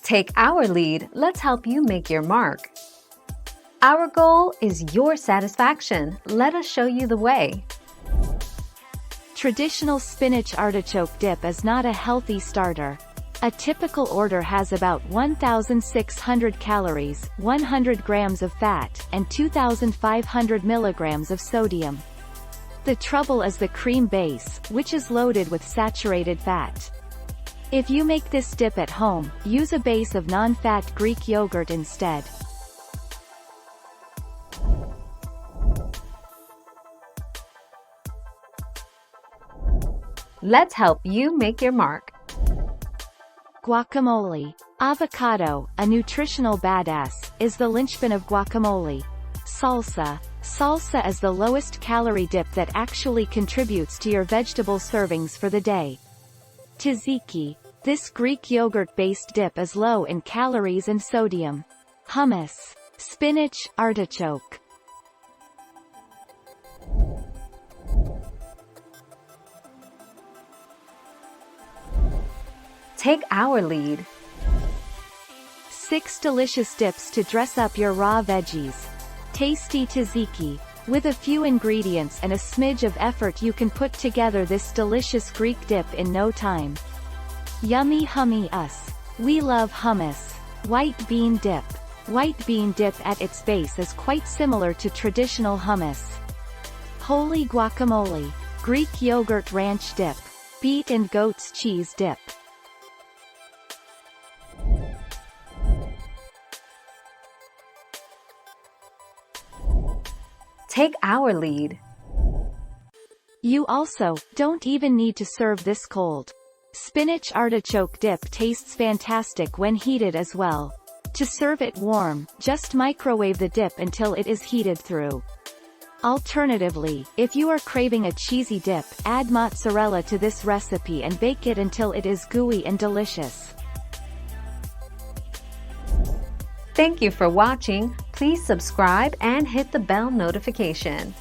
Take our lead, let's help you make your mark. Our goal is your satisfaction. Let us show you the way. Traditional spinach artichoke dip is not a healthy starter. A typical order has about 1,600 calories, 100 grams of fat, and 2,500 milligrams of sodium. The trouble is the cream base, which is loaded with saturated fat. If you make this dip at home, use a base of non-fat Greek yogurt instead. Let's help you make your mark. Guacamole. Avocado, a nutritional badass, is the linchpin of guacamole. Salsa. Salsa is the lowest calorie dip that actually contributes to your vegetable servings for the day. Tzatziki. This Greek yogurt-based dip is low in calories and sodium. Hummus. Spinach, artichoke. Take our lead. 6 delicious dips to dress up your raw veggies. Tasty tzatziki. With a few ingredients and a smidge of effort you can put together this delicious Greek dip in no time. Yummy hummy us. We love hummus. White bean dip. White bean dip at its base is quite similar to traditional hummus. Holy guacamole. Greek yogurt ranch dip. Beet and goat's cheese dip. Take our lead. You also don't even need to serve this cold. Spinach artichoke dip tastes fantastic when heated as well. To serve it warm, just microwave the dip until it is heated through. Alternatively, if you are craving a cheesy dip, add mozzarella to this recipe and bake it until it is gooey and delicious. Thank you for watching. Please subscribe and hit the bell notification.